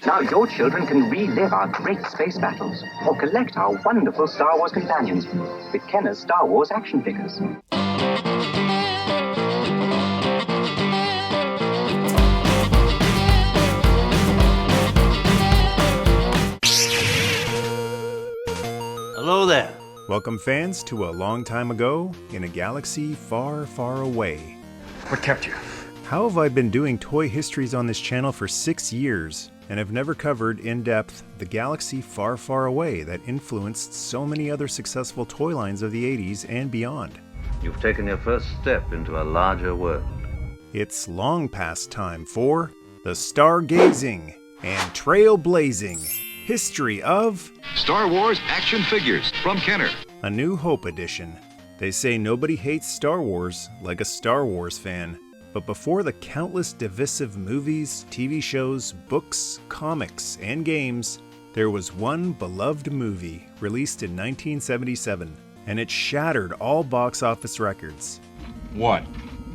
Now your children can relive our great space battles or collect our wonderful Star Wars companions with Kenner's Star Wars action figures. Hello there. Welcome, fans, to A Long Time Ago in a Galaxy Far, Far Away. What kept you? How have I been doing toy histories on this channel for 6 years and have never covered in depth the galaxy far, far away that influenced so many other successful toy lines of the 80s and beyond? You've taken your first step into a larger world. It's long past time for the stargazing and trailblazing history of Star Wars action figures from Kenner. A New Hope edition. They say nobody hates Star Wars like a Star Wars fan. But before the countless divisive movies, TV shows, books, comics, and games, there was one beloved movie released in 1977, and it shattered all box office records. What?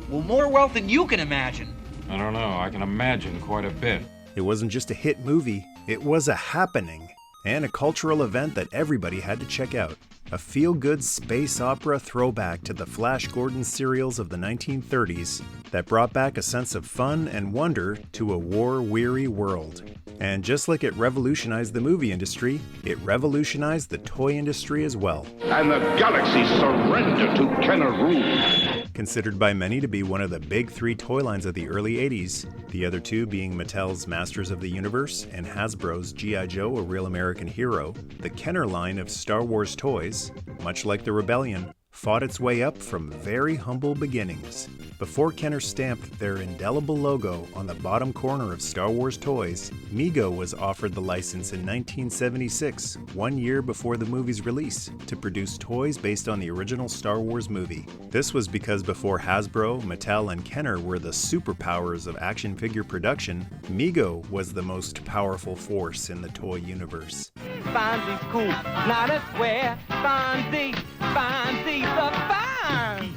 Well, more wealth than you can imagine. I don't know. I can imagine quite a bit. It wasn't just a hit movie, it was a happening, and a cultural event that everybody had to check out. A feel-good space opera throwback to the Flash Gordon serials of the 1930s that brought back a sense of fun and wonder to a war-weary world. And just like it revolutionized the movie industry, it revolutionized the toy industry as well. And the galaxy surrender to Kenner rule. Considered by many to be one of the big three toy lines of the early 80s, the other two being Mattel's Masters of the Universe and Hasbro's G.I. Joe, A Real American Hero, the Kenner line of Star Wars toys, much like the Rebellion, fought its way up from very humble beginnings. Before Kenner stamped their indelible logo on the bottom corner of Star Wars toys, Mego was offered the license in 1976, 1 year before the movie's release, to produce toys based on the original Star Wars movie. This was because before Hasbro, Mattel, and Kenner were the superpowers of action figure production, Mego was the most powerful force in the toy universe. Fonzie's cool, not a square. Fonzie, Fonzie the Fonz.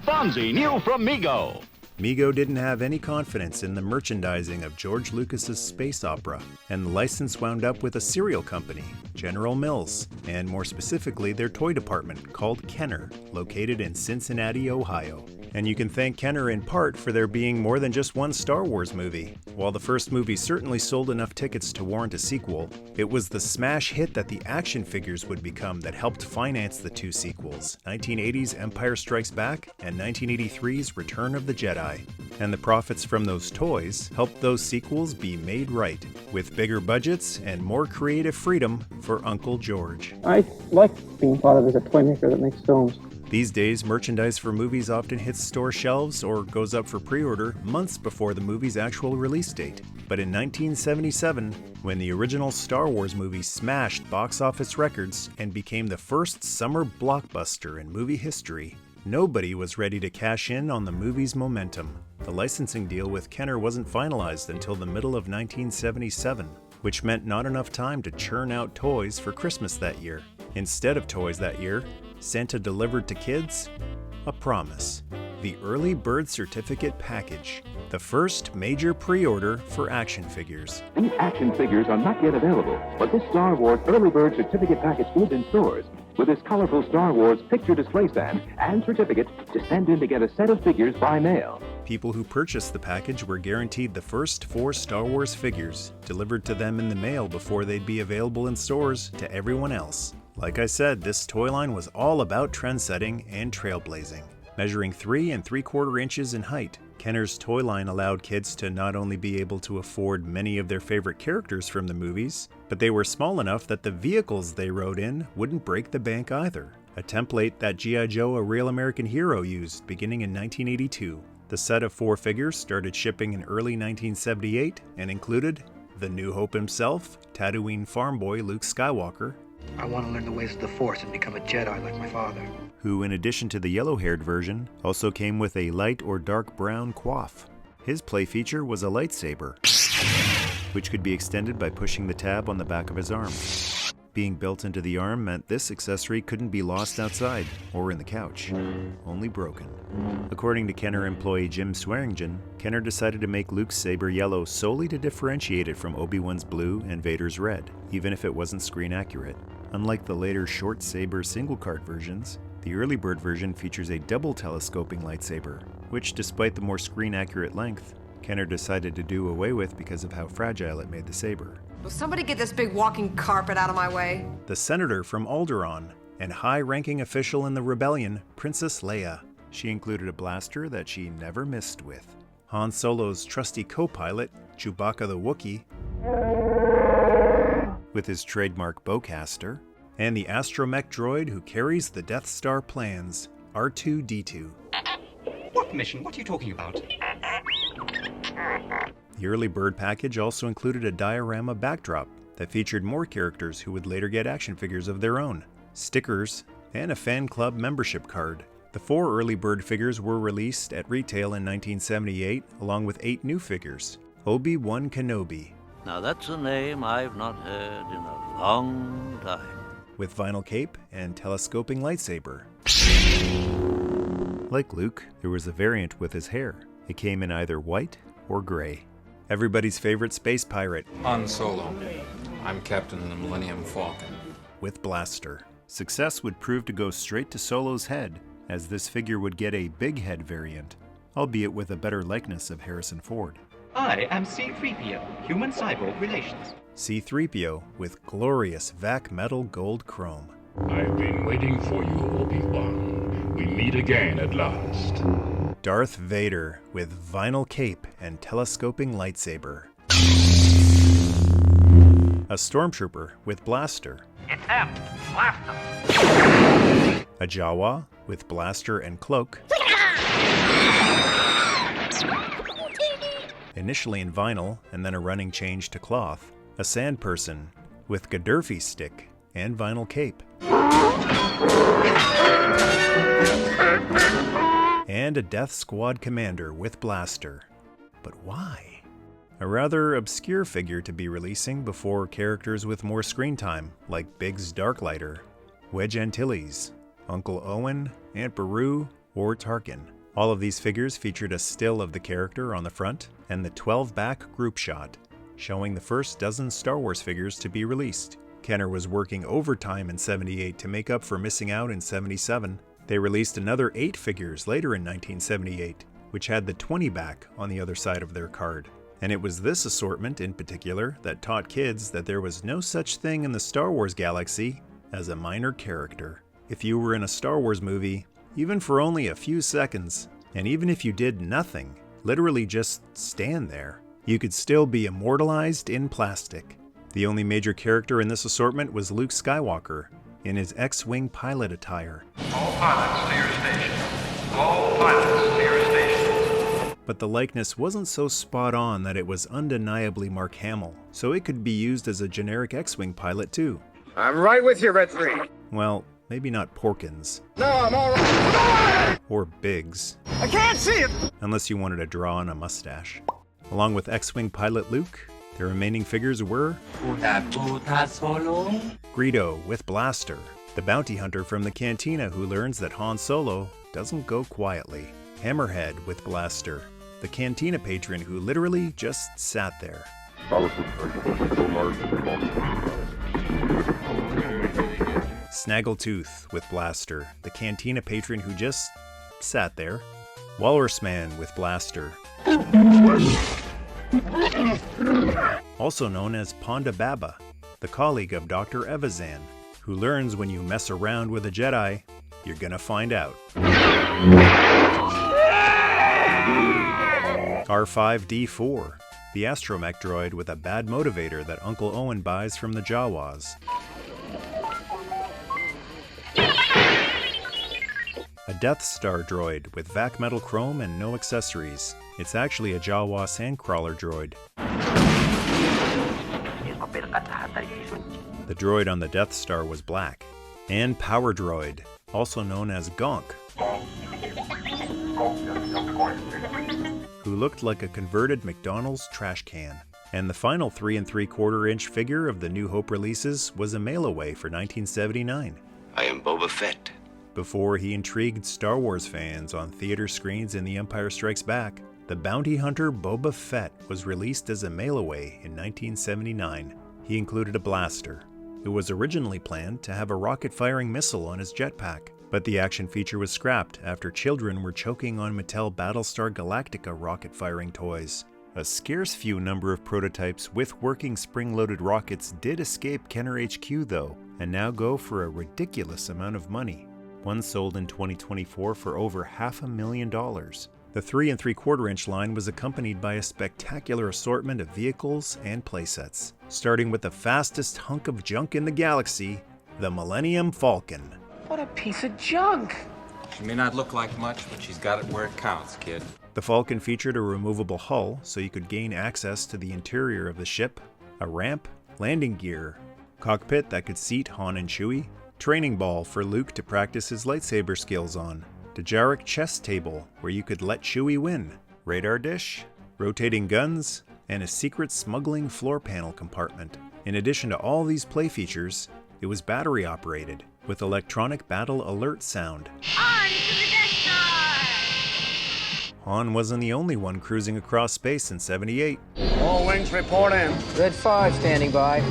Fonzie, new from Mego. Mego didn't have any confidence in the merchandising of George Lucas's space opera, and the license wound up with a cereal company, General Mills, and more specifically their toy department called Kenner, located in Cincinnati, Ohio. And you can thank Kenner in part for there being more than just one Star Wars movie. While the first movie certainly sold enough tickets to warrant a sequel, it was the smash hit that the action figures would become that helped finance the two sequels, 1980's Empire Strikes Back and 1983's Return of the Jedi. And the profits from those toys helped those sequels be made right, with bigger budgets and more creative freedom for Uncle George. I like being thought of as a toy maker that makes films. These days, merchandise for movies often hits store shelves or goes up for pre-order months before the movie's actual release date. But in 1977, when the original Star Wars movie smashed box office records and became the first summer blockbuster in movie history, nobody was ready to cash in on the movie's momentum. The licensing deal with Kenner wasn't finalized until the middle of 1977, which meant not enough time to churn out toys for Christmas that year. Instead of toys that year, Santa delivered to kids a promise: the early bird certificate package, the first major pre-order for action figures. These action figures are not yet available, but this Star Wars early bird certificate package is in stores with this colorful Star Wars picture display stand and certificate to send in to get a set of figures by mail. People who purchased the package were guaranteed the first 4 Star Wars figures delivered to them in the mail before they'd be available in stores to everyone else. Like I said, this toy line was all about trendsetting and trailblazing. Measuring 3 3/4 inches in height, Kenner's toy line allowed kids to not only be able to afford many of their favorite characters from the movies, but they were small enough that the vehicles they rode in wouldn't break the bank either. A template that G.I. Joe, A Real American Hero used beginning in 1982. The set of 4 figures started shipping in early 1978 and included the New Hope himself, Tatooine farm boy Luke Skywalker. I want to learn the ways of the Force and become a Jedi like my father. Who, in addition to the yellow-haired version, also came with a light or dark brown coif. His play feature was a lightsaber, which could be extended by pushing the tab on the back of his arm. Being built into the arm meant this accessory couldn't be lost outside or in the couch, only broken. According to Kenner employee Jim Swearingen, Kenner decided to make Luke's saber yellow solely to differentiate it from Obi-Wan's blue and Vader's red, even if it wasn't screen accurate. Unlike the later short saber single card versions, the early bird version features a double telescoping lightsaber, which despite the more screen accurate length, Kenner decided to do away with because of how fragile it made the saber. Will somebody get this big walking carpet out of my way? The senator from Alderaan, and high-ranking official in the rebellion, Princess Leia. She included a blaster that she never missed with. Han Solo's trusty co-pilot, Chewbacca the Wookiee, with his trademark bowcaster, and the astromech droid who carries the Death Star plans, R2-D2. What mission? What are you talking about? The early bird package also included a diorama backdrop that featured more characters who would later get action figures of their own, stickers, and a fan club membership card. The 4 early bird figures were released at retail in 1978, along with 8 new figures. Obi-Wan Kenobi. Now that's a name I've not heard in a long time. With vinyl cape and telescoping lightsaber. Like Luke, there was a variant with his hair. It came in either white or gray. Everybody's favorite space pirate, Han Solo. I'm captain of the Millennium Falcon. with blaster. Success would prove to go straight to Solo's head, as this figure would get a big head variant, albeit with a better likeness of Harrison Ford. I am C-3PO, human-cyborg relations. C-3PO with glorious vac metal gold chrome. I've been waiting for you, Obi-Wan. We meet again at last. Darth Vader with vinyl cape and telescoping lightsaber. A stormtrooper with blaster. It's them. Blast them. A Jawa with blaster and cloak. Initially in vinyl and then a running change to cloth. A sand person with Gaddafi stick and vinyl cape. And a Death Squad commander with blaster. But why? A rather obscure figure to be releasing before characters with more screen time, like Biggs Darklighter, Wedge Antilles, Uncle Owen, Aunt Beru, or Tarkin. All of these figures featured a still of the character on the front and the 12-back group shot, showing the first dozen Star Wars figures to be released. Kenner was working overtime in '78 to make up for missing out in '77. They released another 8 figures later in 1978, which had the 20-back on the other side of their card. And it was this assortment in particular that taught kids that there was no such thing in the Star Wars galaxy as a minor character. If you were in a Star Wars movie, even for only a few seconds, and even if you did nothing, literally just stand there, you could still be immortalized in plastic. The only major character in this assortment was Luke Skywalker, in his X-Wing pilot attire. All pilots to your station. All pilots to your station. But the likeness wasn't so spot on that it was undeniably Mark Hamill, so it could be used as a generic X-Wing pilot too. I'm right with you, Red 3. Well, maybe not Porkins. No, I'm all right. Or Biggs. I can't see it! Unless you wanted to draw on a mustache. Along with X-Wing pilot Luke, the remaining figures were Greedo with blaster, the bounty hunter from the cantina who learns that Han Solo doesn't go quietly. Hammerhead with blaster, the cantina patron who literally just sat there. Snaggletooth with blaster, the cantina patron who just sat there. Walrus Man with blaster, also known as Ponda Baba, the colleague of Dr. Evazan, who learns when you mess around with a Jedi, you're gonna find out. R5-D4, the astromech droid with a bad motivator that Uncle Owen buys from the Jawas. A Death Star droid with vac metal chrome and no accessories. It's actually a Jawa sandcrawler droid. The droid on the Death Star was black. And Power Droid, also known as Gonk, who looked like a converted McDonald's trash can. And the final 3 3/4-inch figure of the New Hope releases was a mail-away for 1979. I am Boba Fett. Before he intrigued Star Wars fans on theater screens in The Empire Strikes Back, the bounty hunter Boba Fett was released as a mail-away in 1979. He included a blaster. It was originally planned to have a rocket-firing missile on his jetpack, but the action feature was scrapped after children were choking on Mattel Battlestar Galactica rocket-firing toys. A scarce few number of prototypes with working spring-loaded rockets did escape Kenner HQ though, and now go for a ridiculous amount of money. One sold in 2024 for over $500,000. The 3 3/4-inch line was accompanied by a spectacular assortment of vehicles and playsets, starting with the fastest hunk of junk in the galaxy, the Millennium Falcon. What a piece of junk! She may not look like much, but she's got it where it counts, kid. The Falcon featured a removable hull so you could gain access to the interior of the ship, a ramp, landing gear, cockpit that could seat Han and Chewie, training ball for Luke to practice his lightsaber skills on, Dejaric chess table where you could let Chewie win, radar dish, rotating guns, and a secret smuggling floor panel compartment. In addition to all these play features, it was battery operated with electronic battle alert sound. On to the Death Star! Han wasn't the only one cruising across space in '78. All wings report in. Red 5 standing by.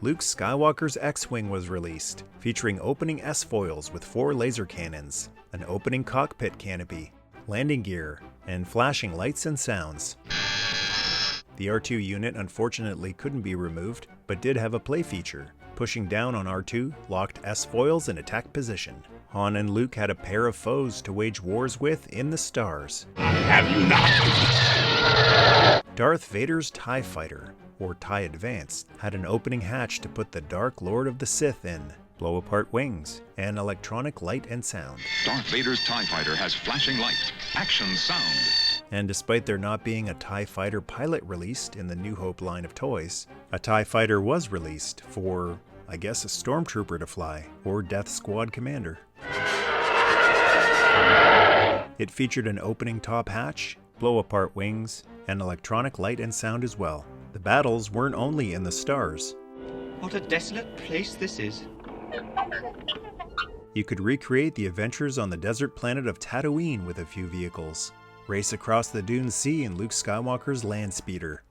Luke Skywalker's X-Wing was released, featuring opening S-foils with 4 laser cannons, an opening cockpit canopy, landing gear, and flashing lights and sounds. The R2 unit unfortunately couldn't be removed, but did have a play feature. Pushing down on R2 locked S-foils in attack position. Han and Luke had a pair of foes to wage wars with in the stars. Have you not? Darth Vader's TIE Fighter, or TIE Advanced, had an opening hatch to put the Dark Lord of the Sith in, blow-apart wings, and electronic light and sound. Darth Vader's TIE Fighter has flashing light, action sound. And despite there not being a TIE Fighter pilot released in the New Hope line of toys, a TIE Fighter was released for, I guess, a stormtrooper to fly, or Death Squad commander. It featured an opening top hatch, blow-apart wings, and electronic light and sound as well. The battles weren't only in the stars. What a desolate place this is. You could recreate the adventures on the desert planet of Tatooine with a few vehicles. Race across the Dune Sea in Luke Skywalker's land speeder.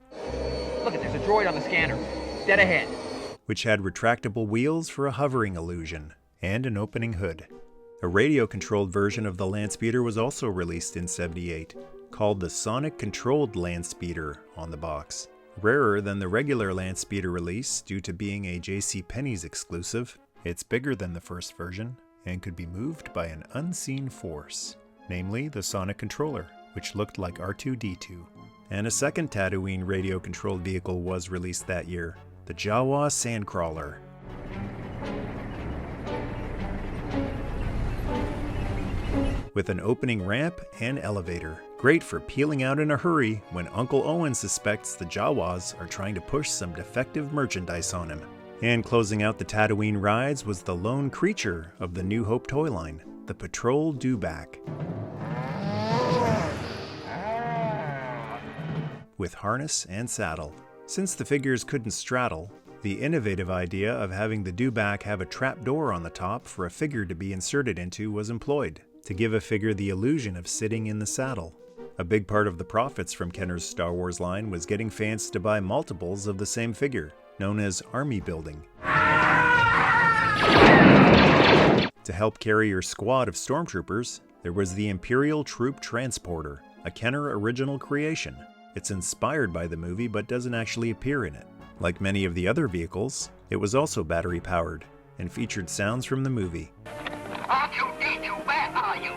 Look, there's a droid on the scanner. Dead ahead. Which had retractable wheels for a hovering illusion, and an opening hood. A radio-controlled version of the Landspeeder was also released in '78, called the Sonic-Controlled Landspeeder on the box. Rarer than the regular Landspeeder release due to being a JCPenney's exclusive, it's bigger than the first version, and could be moved by an unseen force, namely the Sonic Controller, which looked like R2-D2. And a second Tatooine radio-controlled vehicle was released that year, the Jawa Sandcrawler. With an opening ramp and elevator, great for peeling out in a hurry when Uncle Owen suspects the Jawas are trying to push some defective merchandise on him. And closing out the Tatooine rides was the lone creature of the New Hope toy line, the Patrol Dewback. With harness and saddle. Since the figures couldn't straddle, the innovative idea of having the Dewback have a trap door on the top for a figure to be inserted into was employed, to give a figure the illusion of sitting in the saddle. A big part of the profits from Kenner's Star Wars line was getting fans to buy multiples of the same figure, known as army building. To help carry your squad of stormtroopers, there was the Imperial Troop Transporter, a Kenner original creation. It's inspired by the movie but doesn't actually appear in it. Like many of the other vehicles, it was also battery powered and featured sounds from the movie. R2-D2, where are you?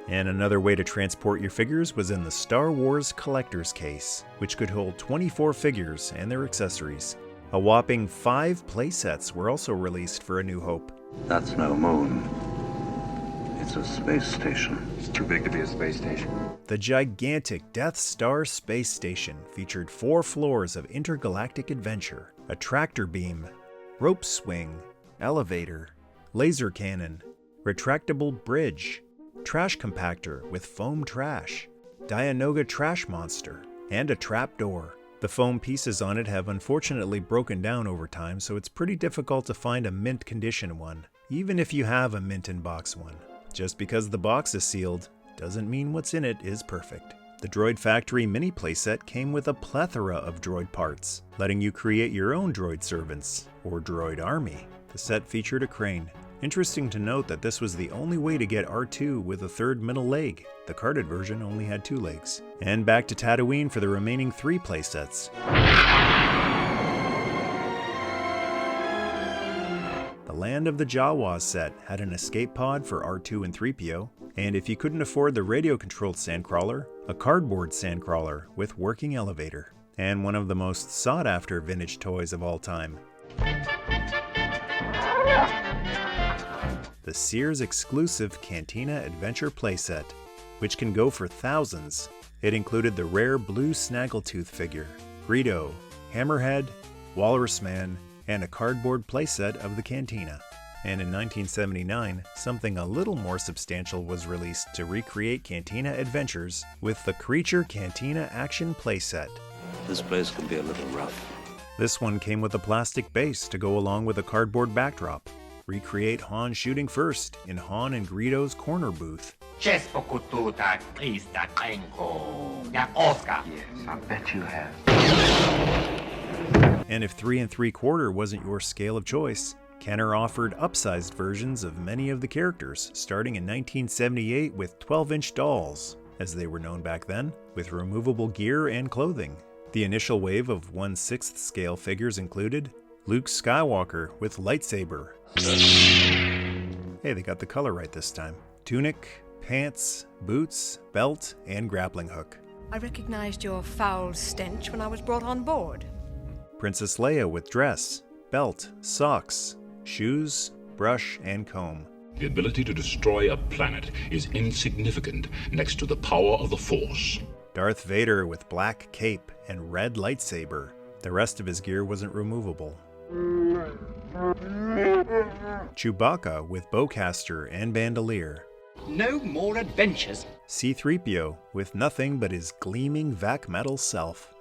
And another way to transport your figures was in the Star Wars Collector's Case, which could hold 24 figures and their accessories. A whopping 5 playsets were also released for A New Hope. That's no moon. It's a space station. It's too big to be a space station. The gigantic Death Star space station featured 4 floors of intergalactic adventure, a tractor beam, rope swing, elevator, laser cannon, retractable bridge, trash compactor with foam trash, Dianoga trash monster, and a trap door. The foam pieces on it have unfortunately broken down over time, so it's pretty difficult to find a mint condition one, even if you have a mint in box one. Just because the box is sealed doesn't mean what's in it is perfect. The Droid Factory mini playset came with a plethora of droid parts, letting you create your own droid servants, or droid army. The set featured a crane. Interesting to note that this was the only way to get R2 with a third middle leg. The carded version only had 2 legs. And back to Tatooine for the remaining 3 playsets. The Land of the Jawas set had an escape pod for R2 and 3PO, and if you couldn't afford the radio-controlled sandcrawler, a cardboard sandcrawler with working elevator. And one of the most sought-after vintage toys of all time. The Sears exclusive Cantina Adventure playset, which can go for thousands. It included the rare blue Snaggletooth figure, Greedo, Hammerhead, Walrus Man, and a cardboard playset of the Cantina. And in 1979, something a little more substantial was released to recreate Cantina adventures with the Creature Cantina Action playset. This place can be a little rough. This one came with a plastic base to go along with a cardboard backdrop. Recreate Han shooting first in Han and Greedo's corner booth. Yes, I bet you have. And if 3 3/4 wasn't your scale of choice, Kenner offered upsized versions of many of the characters, starting in 1978 with 12-inch dolls, as they were known back then, with removable gear and clothing. The initial wave of 1/6 scale figures included Luke Skywalker with lightsaber. Hey, they got the color right this time. Tunic, pants, boots, belt, and grappling hook. I recognized your foul stench when I was brought on board. Princess Leia with dress, belt, socks, shoes, brush, and comb. The ability to destroy a planet is insignificant next to the power of the Force. Darth Vader with black cape and red lightsaber. The rest of his gear wasn't removable. Chewbacca with bowcaster and bandolier. No more adventures. C-3PO with nothing but his gleaming vac metal self.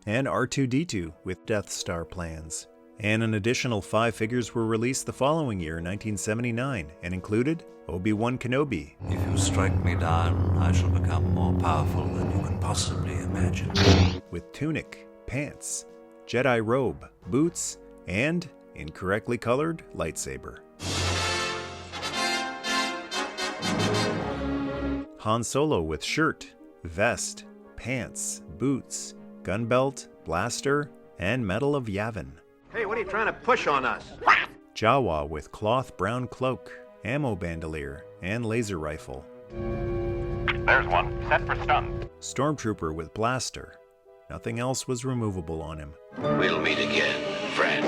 And R2-D2 with Death Star plans. And an additional 5 figures were released the following year, 1979, and included Obi-Wan Kenobi. If you strike me down, I shall become more powerful than you can possibly imagine. With tunic, pants, Jedi robe, boots, and incorrectly colored lightsaber. Han Solo with shirt, vest, pants, boots, gun belt, blaster, and Medal of Yavin. Hey, what are you trying to push on us? Jawa with cloth brown cloak, ammo bandolier, and laser rifle. There's one. Set for stun. Stormtrooper with blaster. Nothing else was removable on him. We'll meet again, friend.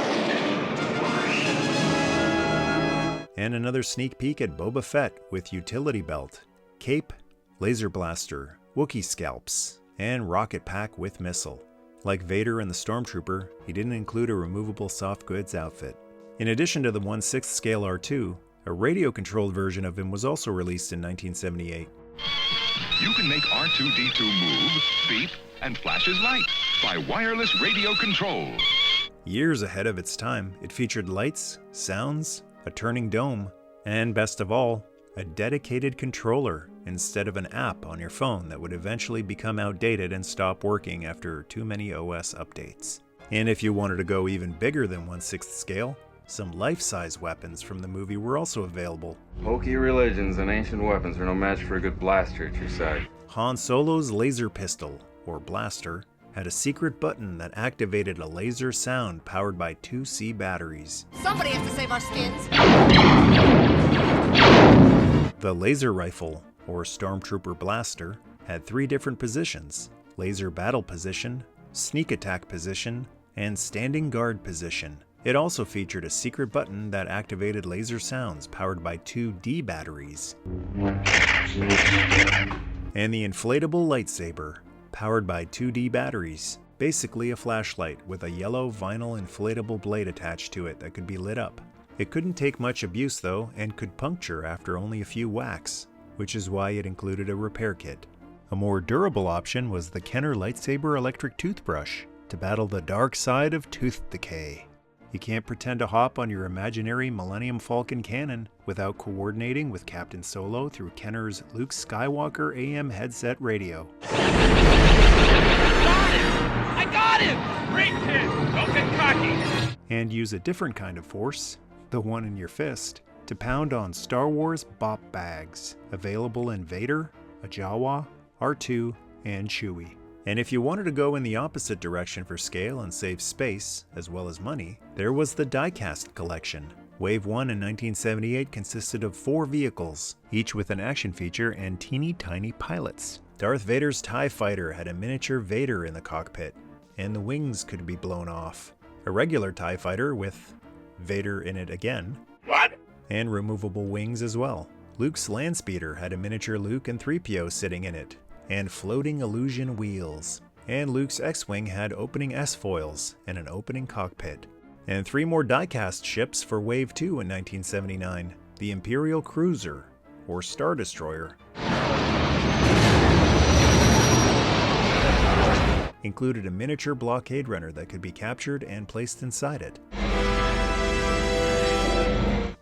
And another sneak peek at Boba Fett with utility belt, cape, laser blaster, Wookiee scalps, and rocket pack with missile. Like Vader and the Stormtrooper, he didn't include a removable soft goods outfit. In addition to the 1/6 scale R2, a radio-controlled version of him was also released in 1978. You can make R2-D2 move, beep, and flash his light by wireless radio control. Years ahead of its time, it featured lights, sounds, a turning dome, and best of all, a dedicated controller instead of an app on your phone that would eventually become outdated and stop working after too many OS updates. And if you wanted to go even bigger than 1/6 scale, some life-size weapons from the movie were also available. Hokey religions and ancient weapons are no match for a good blaster at your side. Han Solo's laser pistol, or blaster, had a secret button that activated a laser sound powered by 2C batteries. Somebody has to save our skins. The laser rifle, or Stormtrooper blaster, had 3 different positions: laser battle position, sneak attack position, and standing guard position. It also featured a secret button that activated laser sounds powered by 2D batteries. And the inflatable lightsaber, powered by 2D batteries. Basically a flashlight with a yellow vinyl inflatable blade attached to it that could be lit up. It couldn't take much abuse though, and could puncture after only a few whacks, which is why it included a repair kit. A more durable option was the Kenner Lightsaber electric toothbrush to battle the dark side of tooth decay. You can't pretend to hop on your imaginary Millennium Falcon cannon without coordinating with Captain Solo through Kenner's Luke Skywalker AM headset radio. I got him! Great kid! Don't get cocky! And use a different kind of force, the one in your fist, to pound on Star Wars bop bags, available in Vader, a Jawa, R2, and Chewie. And if you wanted to go in the opposite direction for scale and save space, as well as money, there was the Diecast collection. Wave 1 in 1978 consisted of 4 vehicles, each with an action feature and teeny tiny pilots. Darth Vader's TIE Fighter had a miniature Vader in the cockpit, and the wings could be blown off. A regular TIE Fighter with Vader in it again, and removable wings as well. Luke's Landspeeder had a miniature Luke and 3PO sitting in it, and floating illusion wheels. And Luke's X-Wing had opening S-foils and an opening cockpit. And 3 more diecast ships for Wave 2 in 1979, the Imperial Cruiser, or Star Destroyer. Included a miniature blockade runner that could be captured and placed inside it.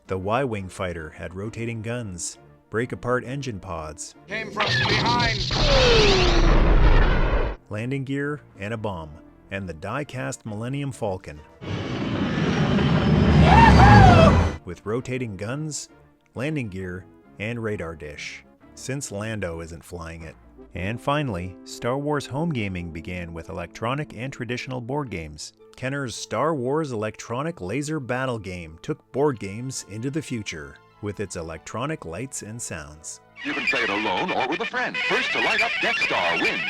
The Y-Wing fighter had rotating guns, break-apart engine pods, Came from behind. landing gear, and a bomb, and the die-cast Millennium Falcon. With rotating guns, landing gear, and radar dish, since Lando isn't flying it. And finally, Star Wars home gaming began with electronic and traditional board games. Kenner's Star Wars Electronic Laser Battle Game took board games into the future with its electronic lights and sounds. You can play it alone or with a friend. First to light up Death Star wins.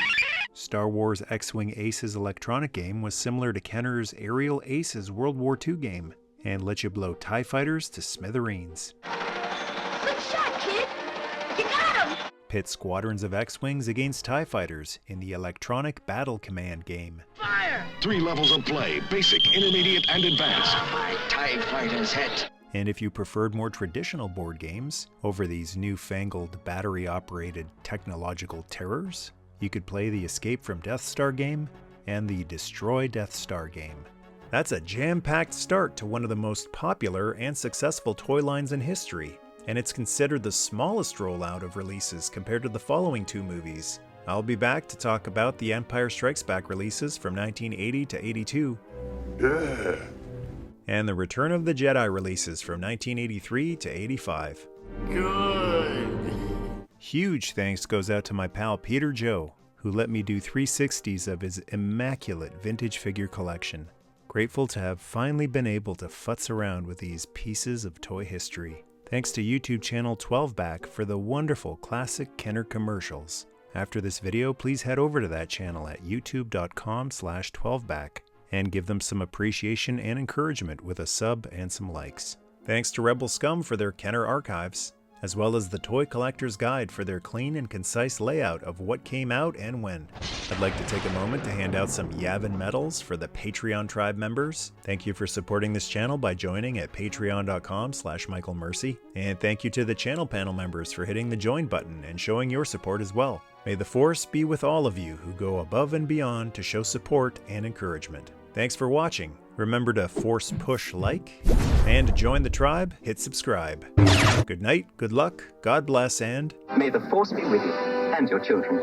Star Wars X-Wing Aces electronic game was similar to Kenner's Aerial Aces World War II game and let you blow TIE fighters to smithereens. Good shot, kid! You got him! Pit squadrons of X-Wings against TIE fighters in the Electronic Battle Command game. Fire! 3 levels of play, basic, intermediate, and advanced. My TIE fighter's hit. And if you preferred more traditional board games over these newfangled battery-operated technological terrors, you could play the Escape from Death Star game and the Destroy Death Star game. That's a jam-packed start to one of the most popular and successful toy lines in history, and it's considered the smallest rollout of releases compared to the following 2 movies. I'll be back to talk about the Empire Strikes Back releases from 1980 to 82. Yeah. And the Return of the Jedi releases from 1983 to 85. Good. Huge thanks goes out to my pal Peter Joe, who let me do 360s of his immaculate vintage figure collection. Grateful to have finally been able to futz around with these pieces of toy history. Thanks to YouTube channel 12back for the wonderful classic Kenner commercials. After this video, please head over to that channel at youtube.com/12back and give them some appreciation and encouragement with a sub and some likes. Thanks to Rebel Scum for their Kenner archives, as well as the Toy Collector's Guide for their clean and concise layout of what came out and when. I'd like to take a moment to hand out some Yavin medals for the Patreon tribe members. Thank you for supporting this channel by joining at patreon.com/michaelmercy. And thank you to the channel panel members for hitting the join button and showing your support as well. May the Force be with all of you who go above and beyond to show support and encouragement. Thanks for watching. Remember to force push like, and to join the tribe, hit subscribe. Good night, good luck, God bless, and May the Force be with you and your children.